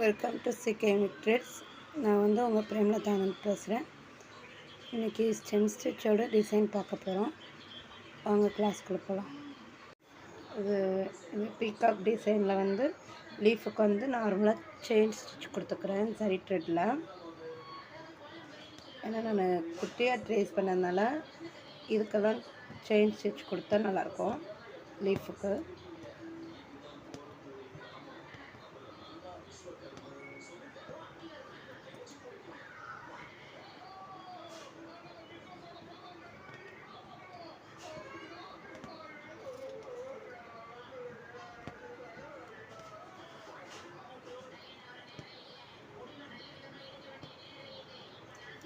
Welcome to சிகே unique threats. நான் வந்து உங்கள் பிரேமலதா பேசுகிறேன். இன்றைக்கி ஸ்டெம் ஸ்டிச்சோட டிசைன் பார்க்க போகிறோம். அவங்க கிளாஸ்க்குள்ளே போகலாம். இது பீகாக் டிசைனில் வந்து லீஃபுக்கு வந்து நார்மலாக செயின் ஸ்டிச் கொடுத்துக்கிறேன் சரி த்ரெட்டில். ஏன்னா நான் குட்டியாக ட்ரேஸ் பண்ணதுனால இதுக்கெல்லாம் செயின் ஸ்டிச் கொடுத்தா நல்லாயிருக்கும் லீஃபுக்கு.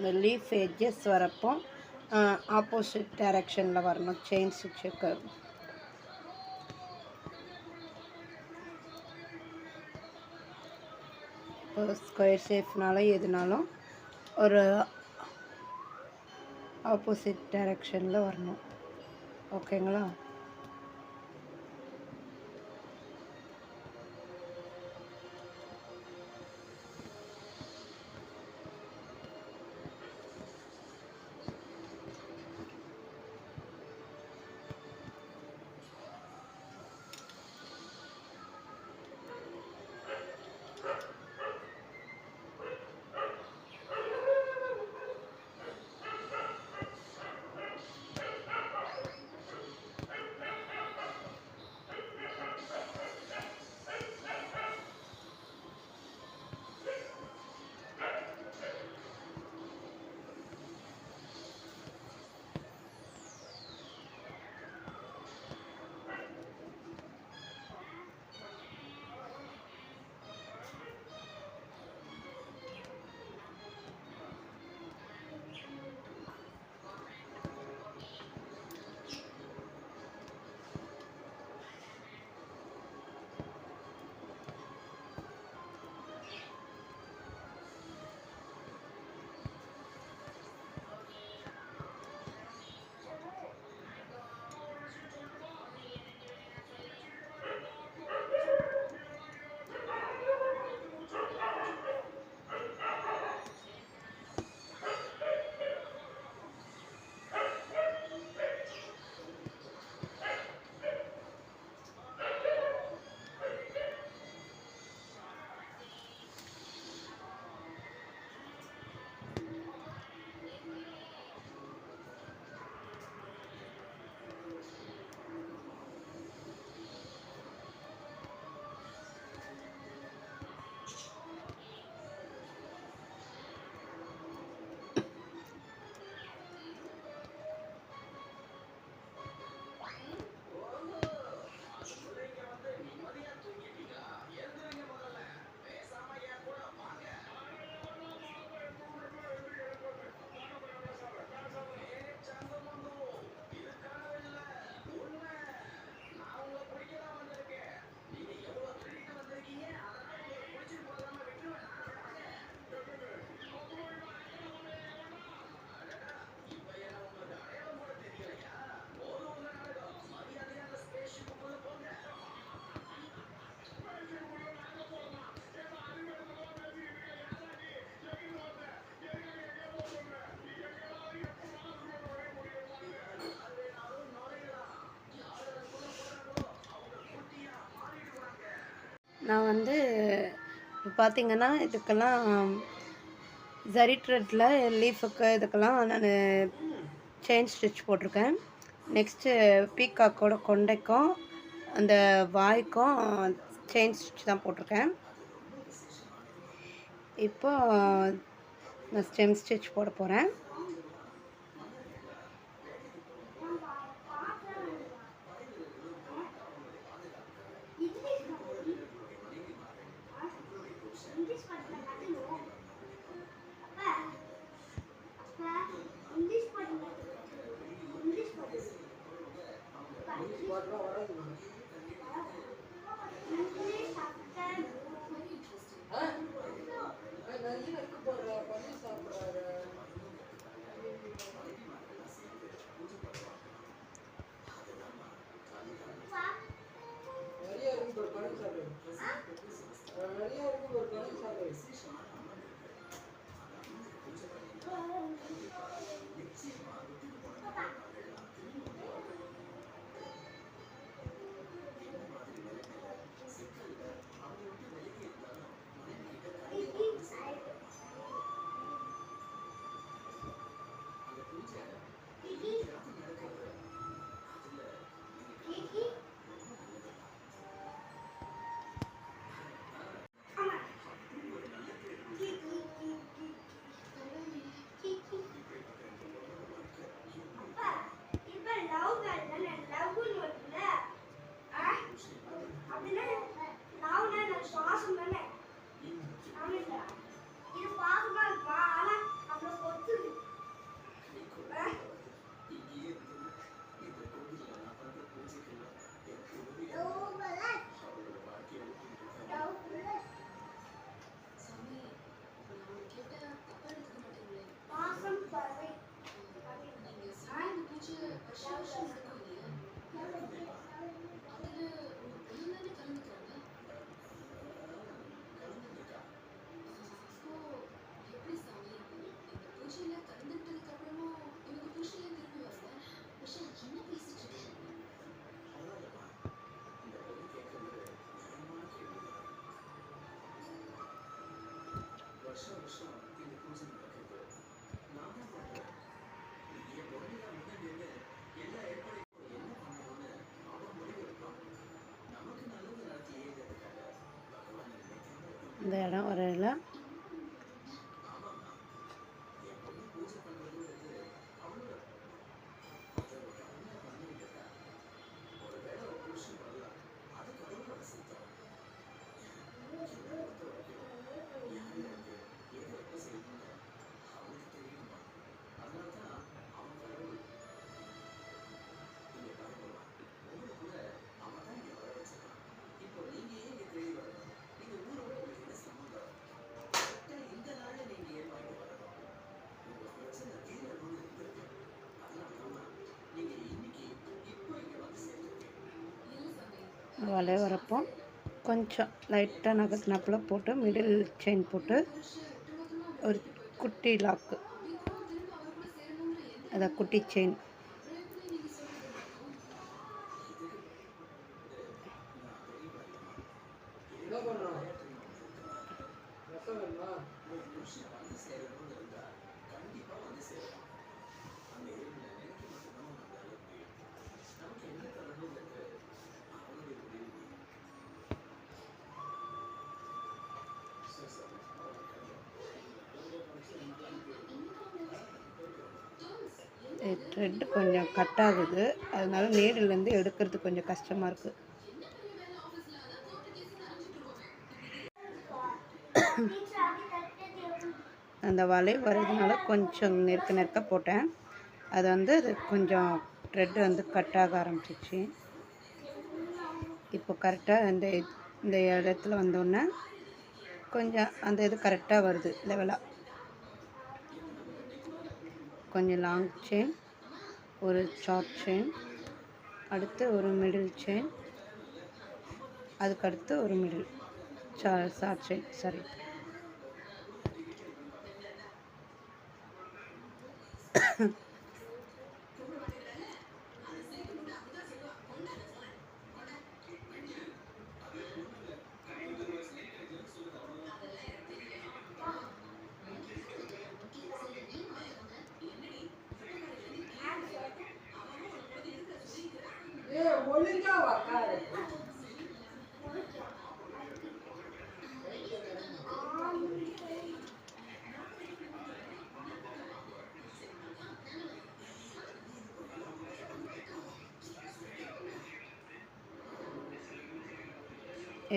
இந்த லீஃப் எட்ஜஸ் வரப்போ ஆப்போசிட் டைரக்ஷனில் வரணும் செயின் ஸ்டிச்சுக்கு. இப்போ ஸ்கொயர் ஷேப்னாலும் எதுனாலும் ஒரு ஆப்போசிட் டைரக்ஷனில் வரணும். ஓகேங்களா? நான் வந்து இப்போ பார்த்திங்கன்னா இதுக்கெல்லாம் ஜரி த்ரெட்டில் லீஃபுக்கு இதுக்கெல்லாம் நான் செயின் ஸ்டிச் போட்டிருக்கேன். நெக்ஸ்ட்டு பீகாக்கோட கொண்டைக்கும் அந்த வாய்க்கும் செயின் ஸ்டிச் தான் போட்டிருக்கேன். இப்போ நான் ஸ்டெம் ஸ்டிச் போட போகிறேன். இந்த இடம் வரையில வலை வரப்போ கொஞ்சம் லைட்டாக நகர்த்தினாப்பில் போட்டு மிடில் செயின் போட்டு ஒரு குட்டி லாக்கு, அதை குட்டி செயின் த்ரெட்டு கொஞ்சம் கட் ஆகுது, அதனால நீடிலேருந்து எடுக்கிறது கொஞ்சம் கஷ்டமாக இருக்குது. அந்த வலை வர்றதுனால கொஞ்சம் நெருக்க போட்டேன். அது கொஞ்சம் த்ரெட்டு கட் ஆக ஆரம்பிச்சிச்சு. இப்போ கரெக்டாக இந்த இடத்துல வந்தோடனே கொஞ்சம் அந்த இது கரெக்டாக வருது லெவலாக. கொஞ்சம் லாங் செயின், ஒரு ஷார்ட் செயின், அடுத்து ஒரு மிடில் செயின், அதுக்கடுத்து ஒரு மிடில் ஷார்ட் செயின், சாரி.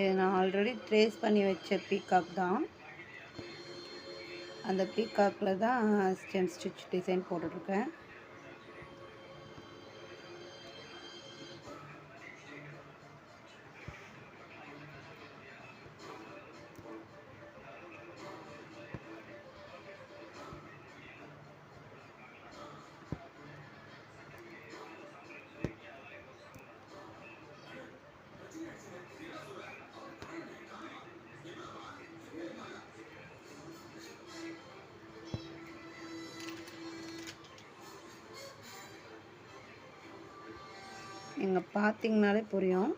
இது நான் ஆல்ரெடி ட்ரேஸ் பண்ணி வச்ச பீகாக் தான். அந்த பீகாக்கில் தான் ஸ்டெம் ஸ்டிச் டிசைன் போட்டுட்ருக்கேன். நீங்கள் பார்த்தீங்கனாலே புரியும்.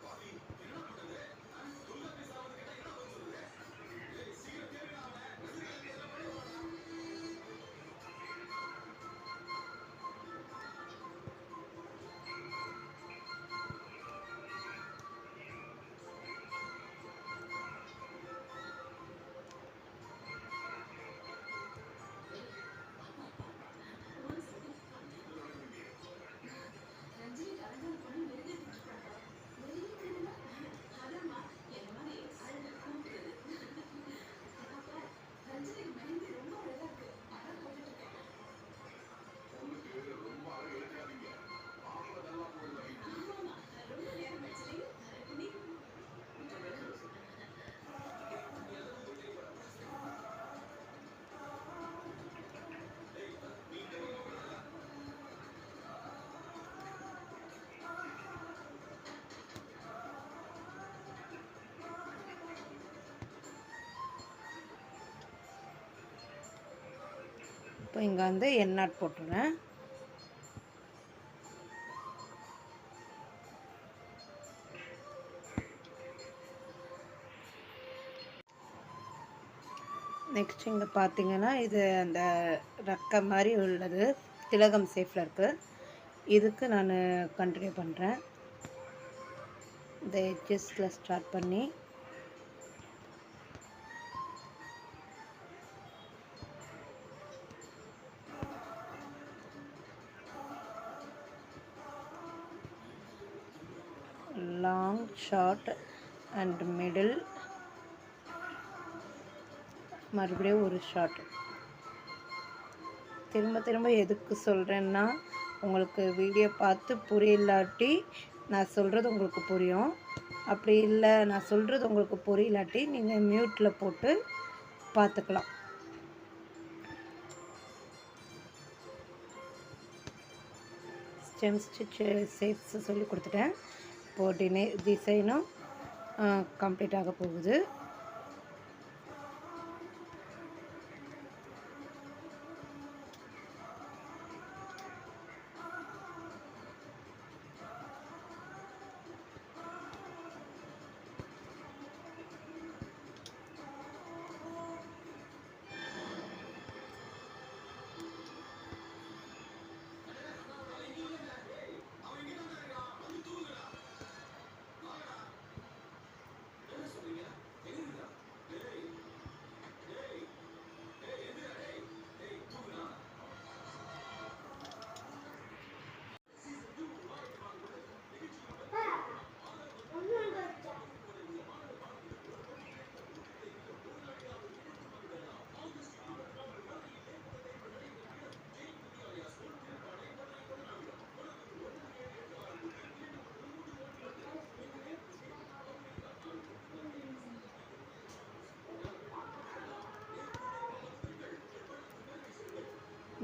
இப்போ இங்கே என் நாட் போட்டுறேன். நெக்ஸ்ட் இங்கே பார்த்தீங்கன்னா இது அந்த ரக்க மாதிரி உள்ளது, திலகம் சேஃபில் இருக்குது. இதுக்கு நான் கண்டினியூ பண்ணுறேன். இந்த எட்ஜஸில் ஸ்டார்ட் பண்ணி லாங், ஷார்ட் அண்ட் மிடில், மறுபடியும் ஒரு ஷார்ட். திரும்ப திரும்ப எதுக்கு சொல்கிறேன்னா, உங்களுக்கு வீடியோ பார்த்து புரியலாட்டி நான் சொல்கிறது உங்களுக்கு புரியும். அப்படி இல்லை, நான் சொல்கிறது உங்களுக்கு புரியலாட்டி நீங்கள் மியூட்டில் போட்டு பார்த்துக்கலாம். ஸ்டெம் ஸ்டிச் ஷேப்ஸ் சொல்லி கொடுத்துட்டேன். இப்போது டிசைனும் கம்ப்ளீட் ஆக போகுது.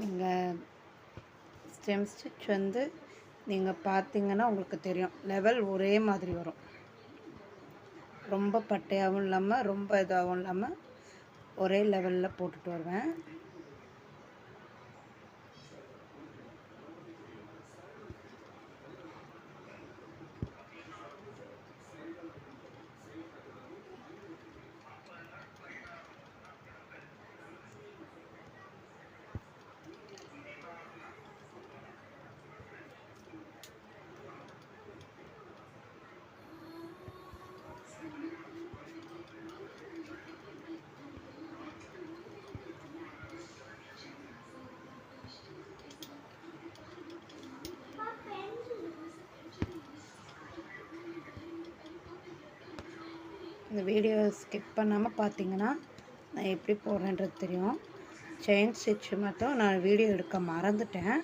நீங்கள் ஸ்டெம் ஸ்டிச் வந்து நீங்கள் பார்த்தீங்கன்னா உங்களுக்கு தெரியும், லெவல் ஒரே மாதிரி வரும். ரொம்ப பட்டையாகவும் இல்லாமல் ரொம்ப இதாகவும் இல்லாமல் ஒரே லெவலில் போட்டுட்டு வருவேன். இந்த வீடியோ ஸ்கிப் பண்ணாமல் பார்த்தீங்கன்னா நான் எப்படி போடுறேன்றது தெரியும். செயின் ஸ்டிச் மட்டும் நான் வீடியோ எடுக்க மறந்துட்டேன்.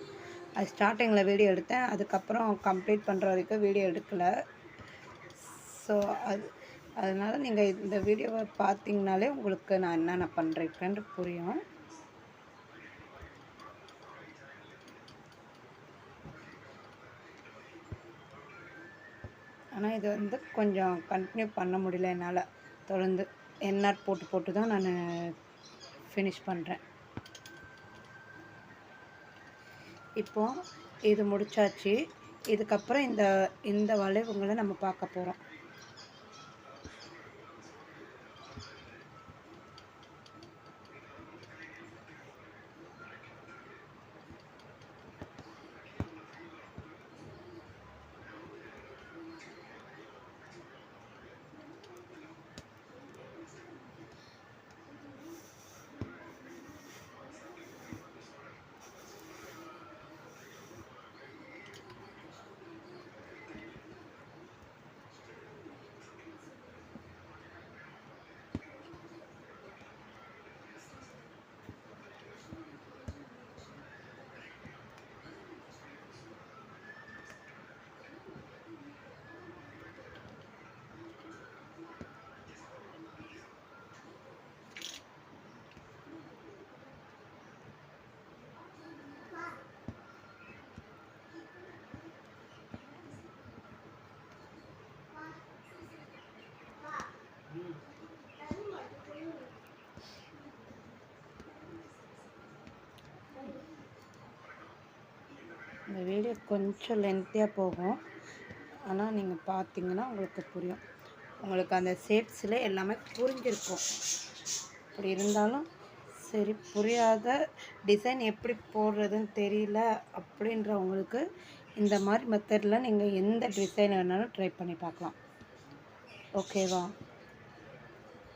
அது ஸ்டார்டிங்கில் வீடியோ எடுத்தேன், அதுக்கப்புறம் கம்ப்ளீட் பண்ணுற வரைக்கும் வீடியோ எடுக்கலை. ஸோ அதனால் நீங்கள் இந்த வீடியோவை பார்த்தீங்கனாலே உங்களுக்கு நான் என்னென்ன பண்ணுறேன்னு புரியும். ஆனால் இது வந்து கொஞ்சம் கண்டினியூ பண்ண முடியல என்னால். தொடர்ந்து எண்ணாட் போட்டு தான் நான் ஃபினிஷ் பண்ணுறேன். இப்போது இது முடிச்சாச்சு. இதுக்கப்புறம் இந்த வளைவுங்களை நம்ம பார்க்க போகிறோம். இந்த வீடியோ கொஞ்சம் லென்த்தியாக போகும், ஆனால் நீங்கள் பார்த்தீங்கன்னா உங்களுக்கு புரியும். உங்களுக்கு அந்த ஷேப்ஸில் எல்லாமே புரிஞ்சிருக்கும். அப்படி இருந்தாலும் சரி, புரியாத டிசைன் எப்படி போடுறதுன்னு தெரியல அப்படின்றவங்களுக்கு இந்த மாதிரி மெத்தடில் நீங்கள் எந்த டிசைன் வேணாலும் ட்ரை பண்ணி பார்க்கலாம். ஓகேவா?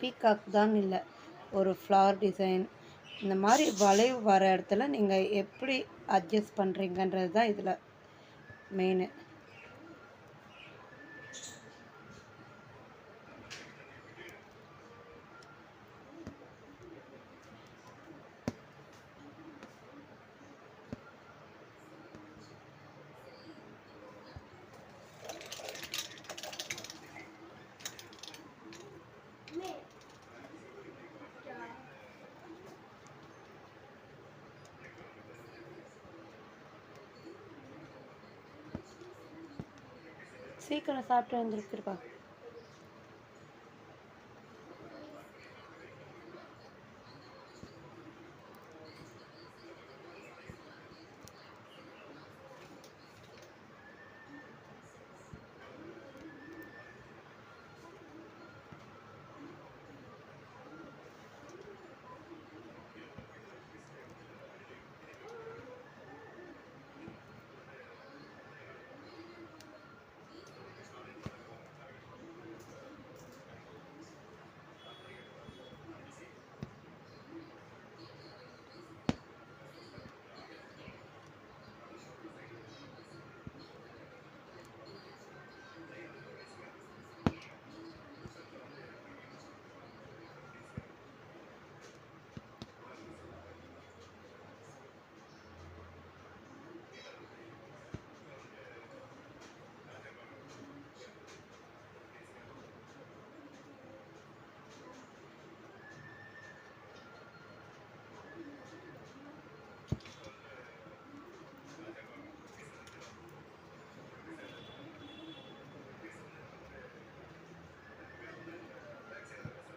பீகாக் தான் இல்லை, ஒரு ஃப்ளவர் டிசைன் இந்த மாதிரி வளைவு வர இடத்துல நீங்கள் எப்படி அட்ஜஸ்ட் பண்ணுறீங்கன்றது தான் இதில் மெயின். சீக்கிரம் சாப்பிட்டு வந்துருக்குப்பா.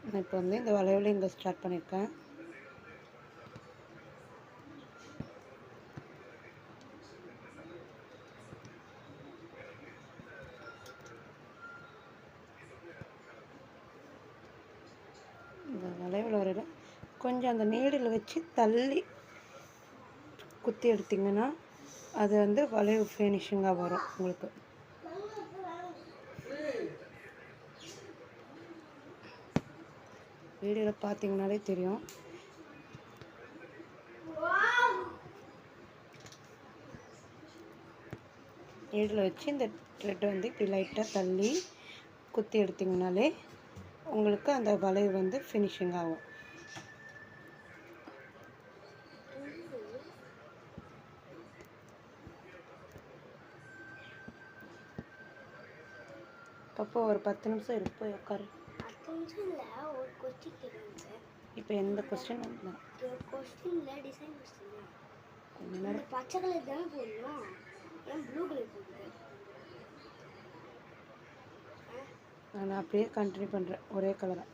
நான் இப்போ வந்து இந்த வளைவில் இங்கே ஸ்டார்ட் பண்ணியிருக்கேன். இந்த வளைவில் வரையில் கொஞ்சம் அந்த நீடில் வச்சு தள்ளி குத்தி எடுத்திங்கன்னா அது வந்து வளைவு ஃபினிஷிங்காக வரும் உங்களுக்கு. வீடியோவில் பார்த்தீங்கன்னாலே தெரியும். நீடில் வச்சு இந்த த்ரெட்டை வந்து இப்படி லைட்டாக தள்ளி குத்தி எடுத்திங்கனாலே உங்களுக்கு அந்த வளைவு வந்து ஃபினிஷிங் ஆகும். அப்போ ஒரு 10 நிமிஷம் இருக்கு, போய் உட்காரு. இப்போ எந்த கொஸ்டின் பச்சை கலர் தானே போடணும், ப்ளூ கலர் போடுறேன். நான் அப்படியே கண்டினியூ பண்ணுறேன் ஒரே கலராக.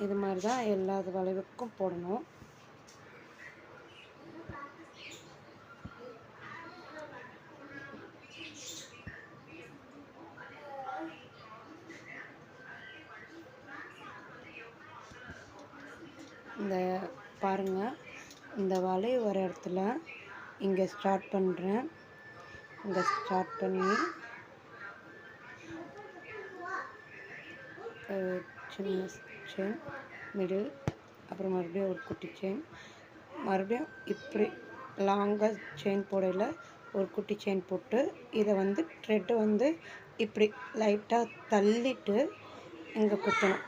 இது மாதிரி தான் எல்லா வளைவுக்கும் போடணும். இந்த பாருங்கள், இந்த வளைவு வர இடத்துல இங்கே ஸ்டார்ட் பண்ணுறேன். இங்கே ஸ்டார்ட் பண்ணி சின்ன செயின், மிடில், அப்புறம் மறுபடியும் ஒரு குட்டி செயின், மறுபடியும் இப்படி லாங்காக செயின் போடையில் ஒரு குட்டி செயின் போட்டு இதை வந்து த்ரெட்டு வந்து இப்படி லைட்டாக தள்ளிட்டு இங்கே குத்தணும்.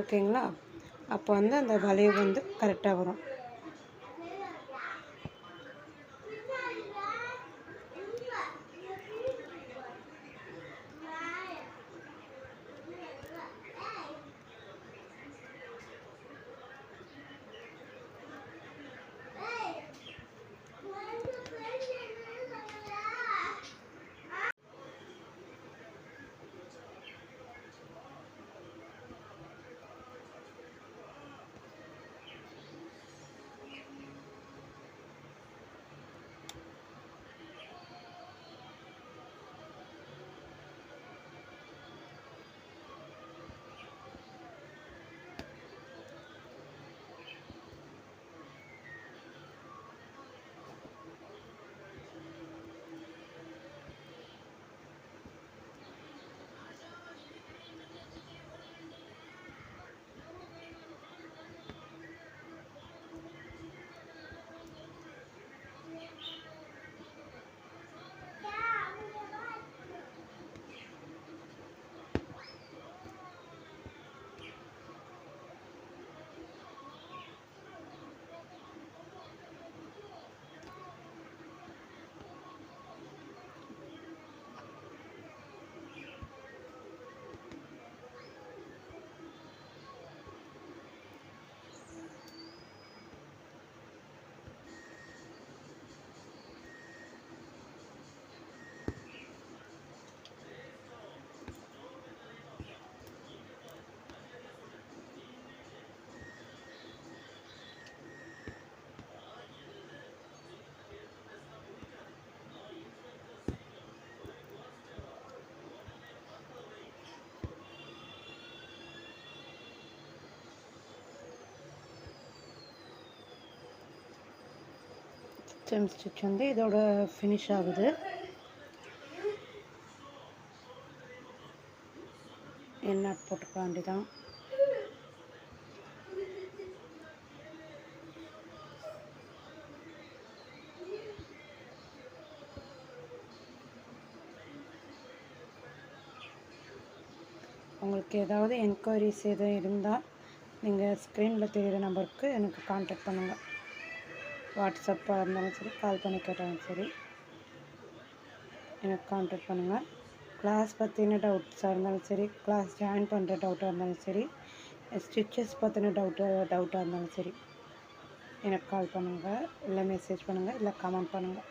ஓகேங்களா? அப்போ வந்து அந்த வளைவு வந்து கரெக்டாக வரும். செம் ஸ்டிச் வந்து இதோட ஃபினிஷ் ஆகுது. என்ன போட்டுக்க வேண்டியதான். உங்களுக்கு ஏதாவது என்கொயரிஸ் எதுவும் இருந்தால் நீங்கள் ஸ்க்ரீனில் தெரிகிற நம்பருக்கு எனக்கு கான்டாக்ட் பண்ணுங்கள். வாட்ஸ்அப்பாக இருந்தாலும் சரி, கால் பண்ணி கேட்டாலும் சரி எனக்கு கான்டாக்ட் பண்ணுங்கள். கிளாஸ் பற்றின டவுட்ஸாக இருந்தாலும் சரி, கிளாஸ் ஜாயின் பண்ணுற டவுட்டாக இருந்தாலும் சரி, ஸ்டிச்சஸ் பற்றின டவுட்டாக இருந்தாலும் சரி எனக்கு கால் பண்ணுங்கள், இல்லை மெசேஜ் பண்ணுங்கள், இல்லை கமெண்ட் பண்ணுங்கள்.